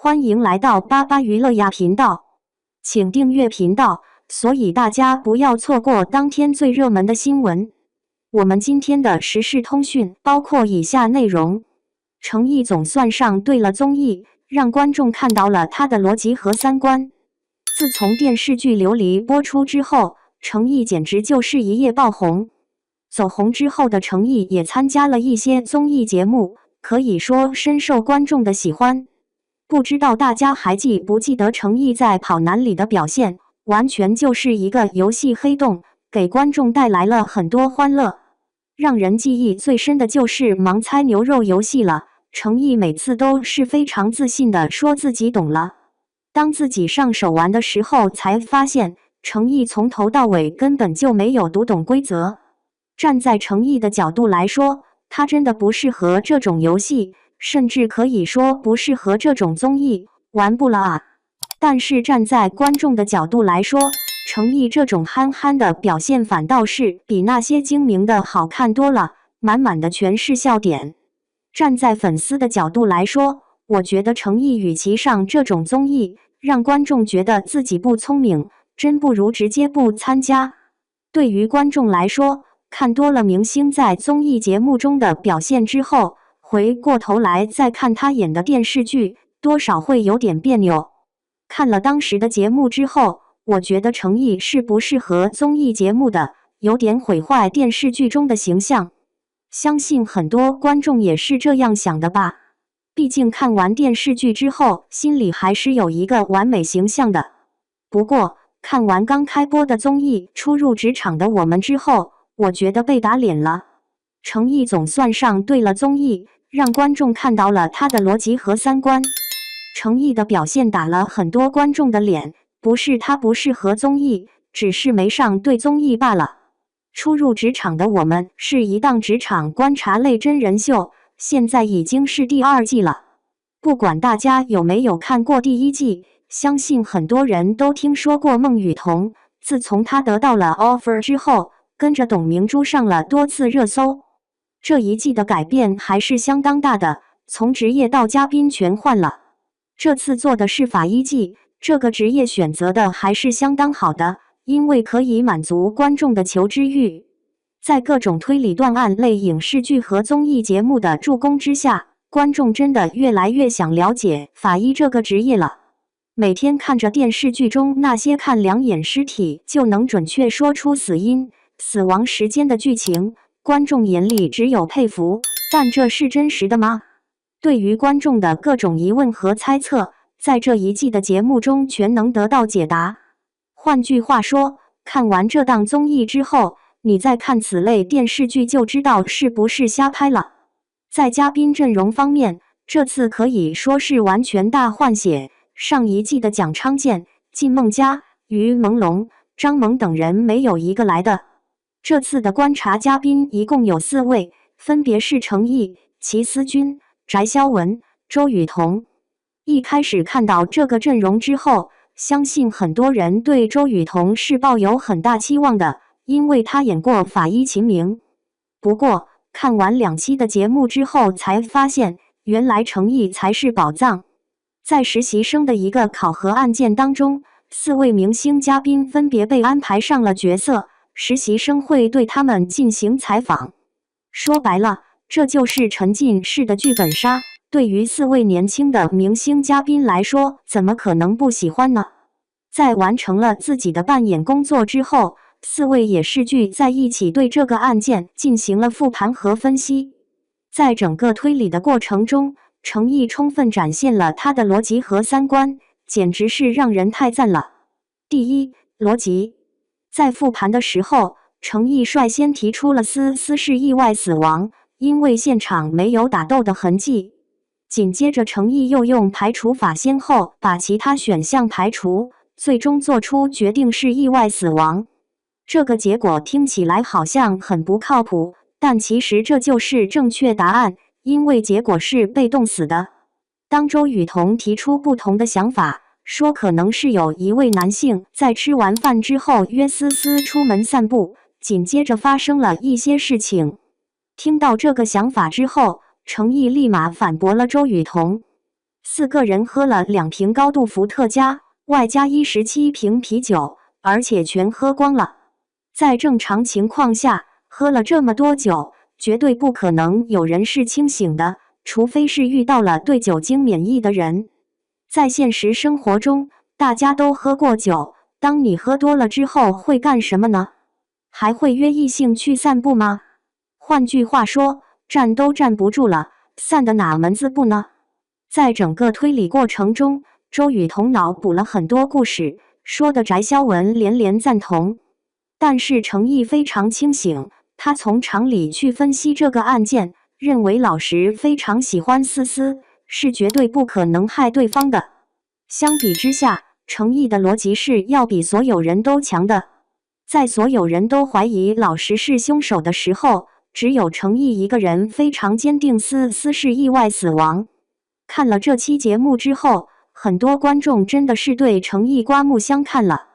欢迎来到巴巴娱乐呀频道，请订阅频道，所以大家不要错过当天最热门的新闻。我们今天的时事通讯包括以下内容：程毅总算上对了综艺，让观众看到了他的逻辑和三观。自从电视剧《琉璃》播出之后，程毅简直就是一夜爆红。走红之后的程毅也参加了一些综艺节目，可以说深受观众的喜欢。不知道大家还记不记得程毅在《跑男》里的表现，完全就是一个游戏黑洞，给观众带来了很多欢乐。让人记忆最深的就是盲猜牛肉游戏了，程毅每次都是非常自信地说自己懂了。当自己上手玩的时候，才发现程毅从头到尾根本就没有读懂规则。站在程毅的角度来说，他真的不适合这种游戏，甚至可以说不适合这种综艺，玩不了啊。但是站在观众的角度来说，程毅这种憨憨的表现反倒是比那些精明的好看多了，满满的全是笑点。站在粉丝的角度来说，我觉得程毅与其上这种综艺，让观众觉得自己不聪明，真不如直接不参加。对于观众来说，看多了明星在综艺节目中的表现之后，回过头来再看他演的电视剧，多少会有点别扭。看了当时的节目之后，我觉得程毅是不适合综艺节目的，有点毁坏电视剧中的形象。相信很多观众也是这样想的吧，毕竟看完电视剧之后，心里还是有一个完美形象的。不过，看完刚开播的综艺《初入职场的我们》之后，我觉得被打脸了。程毅总算上对了综艺，让观众看到了他的逻辑和三观。程毅的表现打了很多观众的脸，不是他不适合综艺，只是没上对综艺罢了。初入职场的我们是一档职场观察类真人秀，现在已经是第2季了。不管大家有没有看过第1季，相信很多人都听说过孟雨桐。自从她得到了 offer 之后，跟着董明珠上了多次热搜。这一季的改变还是相当大的，从职业到嘉宾全换了。这次做的是法医季，这个职业选择的还是相当好的，因为可以满足观众的求知欲。在各种推理断案类影视剧和综艺节目的助攻之下，观众真的越来越想了解法医这个职业了。每天看着电视剧中那些看2眼尸体就能准确说出死因、死亡时间的剧情，观众眼里只有佩服，但这是真实的吗？对于观众的各种疑问和猜测，在这一季的节目中全能得到解答。换句话说，看完这档综艺之后，你再看此类电视剧就知道是不是瞎拍了。在嘉宾阵容方面，这次可以说是完全大换血。上一季的蒋昌建、靳梦佳、于朦胧、张萌等人没有一个来的。这次的观察嘉宾一共有4位，分别是程毅、齐思钧、翟潇闻、周雨彤。一开始看到这个阵容之后，相信很多人对周雨彤是抱有很大期望的，因为她演过法医秦明。不过，看完2期的节目之后才发现，原来程毅才是宝藏。在实习生的一个考核案件当中，4位明星嘉宾分别被安排上了角色，实习生会对他们进行采访。说白了，这就是沉浸式的剧本杀。对于4位年轻的明星嘉宾来说，怎么可能不喜欢呢？在完成了自己的扮演工作之后，4位也是聚在一起对这个案件进行了复盘和分析。在整个推理的过程中，程毅充分展现了他的逻辑和三观，简直是让人太赞了。第一，逻辑。在复盘的时候，程毅率先提出了思是意外死亡，因为现场没有打斗的痕迹。紧接着程毅又用排除法先后把其他选项排除，最终做出决定是意外死亡。这个结果听起来好像很不靠谱，但其实这就是正确答案，因为结果是被冻死的。当周雨彤提出不同的想法，说可能是有一位男性在吃完饭之后约思思出门散步，紧接着发生了一些事情。听到这个想法之后，程毅立马反驳了周雨彤。4个人喝了2瓶高度伏特加，外加17瓶啤酒，而且全喝光了。在正常情况下，喝了这么多酒，绝对不可能有人是清醒的，除非是遇到了对酒精免疫的人。在现实生活中，大家都喝过酒，当你喝多了之后会干什么呢？还会约异性去散步吗？换句话说，站都站不住了，散的哪门子步呢？在整个推理过程中，周雨彤脑补了很多故事，说的翟潇闻连连赞同。但是程毅非常清醒，他从常理去分析这个案件，认为老石非常喜欢思思，是绝对不可能害对方的。相比之下，程毅的逻辑是要比所有人都强的。在所有人都怀疑老石是凶手的时候，只有程毅一个人非常坚定思思是意外死亡。看了这期节目之后，很多观众真的是对程毅刮目相看了。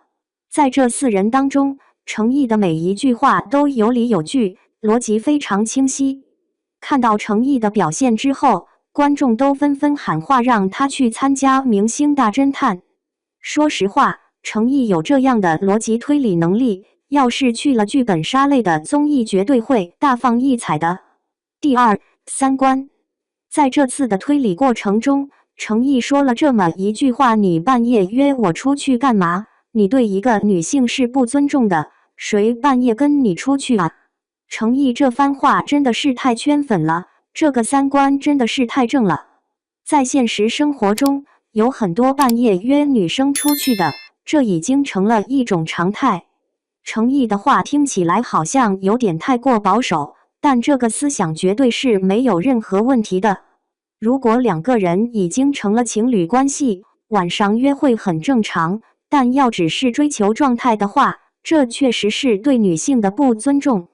在这4人当中，程毅的每一句话都有理有据，逻辑非常清晰。看到程毅的表现之后，观众都纷纷喊话让他去参加《明星大侦探》。说实话，程毅有这样的逻辑推理能力，要是去了剧本杀类的综艺，绝对会大放异彩的。第二，三观。在这次的推理过程中，程毅说了这么一句话：你半夜约我出去干嘛？你对一个女性是不尊重的，谁半夜跟你出去啊？程毅这番话真的是太圈粉了，这个三观真的是太正了。在现实生活中，有很多半夜约女生出去的，这已经成了一种常态。程毅的话听起来好像有点太过保守，但这个思想绝对是没有任何问题的。如果2个人已经成了情侣关系，晚上约会很正常，但要只是追求状态的话，这确实是对女性的不尊重。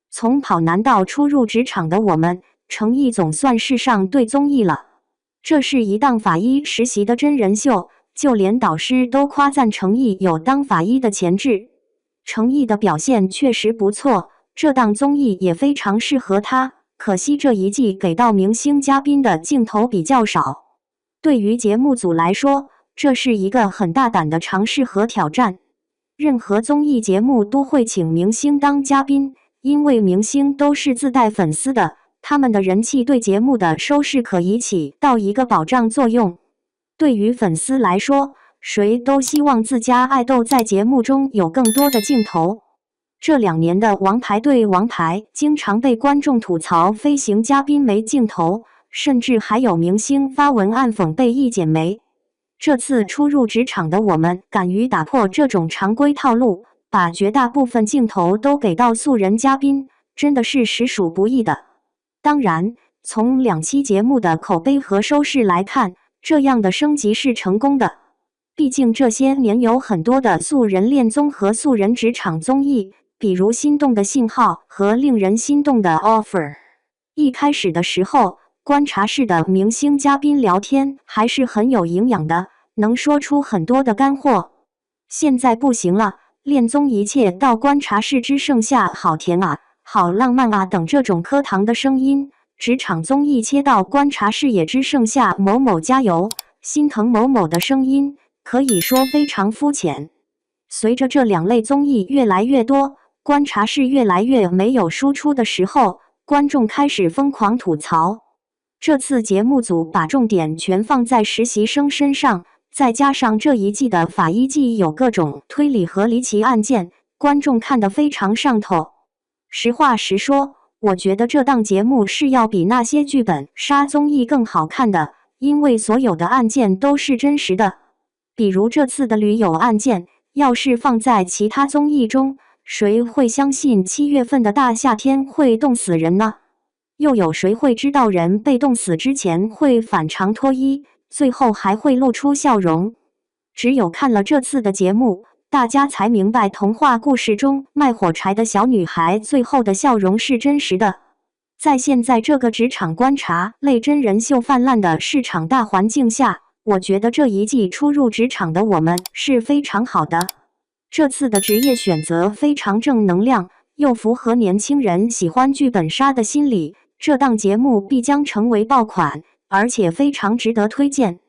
从跑男到初入职场的我们，程毅总算是上对综艺了。这是一档法医实习的真人秀，就连导师都夸赞程毅有当法医的潜质。程毅的表现确实不错，这档综艺也非常适合他。可惜这一季给到明星嘉宾的镜头比较少。对于节目组来说，这是一个很大胆的尝试和挑战。任何综艺节目都会请明星当嘉宾，因为明星都是自带粉丝的，他们的人气对节目的收视可以起到一个保障作用。对于粉丝来说，谁都希望自家爱豆在节目中有更多的镜头。这2年的王牌对王牌经常被观众吐槽飞行嘉宾没镜头，甚至还有明星发文暗讽被一剪梅。这次初入职场的我们敢于打破这种常规套路，把绝大部分镜头都给到素人嘉宾，真的是实属不易的。当然，从2期节目的口碑和收视来看，这样的升级是成功的。毕竟这些年有很多的素人恋综和素人职场综艺，比如心动的信号和令人心动的 offer。一开始的时候，观察室的明星嘉宾聊天还是很有营养的，能说出很多的干货。现在不行了，恋综一切到观察室只剩下好甜啊，好浪漫啊等这种磕糖的声音，职场综艺切到观察室也只剩下某某加油，心疼某某的声音，可以说非常肤浅。随着这2类综艺越来越多，观察室越来越没有输出的时候，观众开始疯狂吐槽。这次节目组把重点全放在实习生身上，再加上这一季的法医季有各种推理和离奇案件，观众看得非常上头。实话实说，我觉得这档节目是要比那些剧本杀综艺更好看的，因为所有的案件都是真实的。比如这次的驴友案件，要是放在其他综艺中，谁会相信7月份的大夏天会冻死人呢？又有谁会知道人被冻死之前会反常脱衣，最后还会露出笑容？只有看了这次的节目，大家才明白童话故事中卖火柴的小女孩最后的笑容是真实的。在现在这个职场观察类真人秀泛滥的市场大环境下，我觉得这一季初入职场的我们是非常好的。这次的职业选择非常正能量，又符合年轻人喜欢剧本杀的心理，这档节目必将成为爆款，而且非常值得推荐。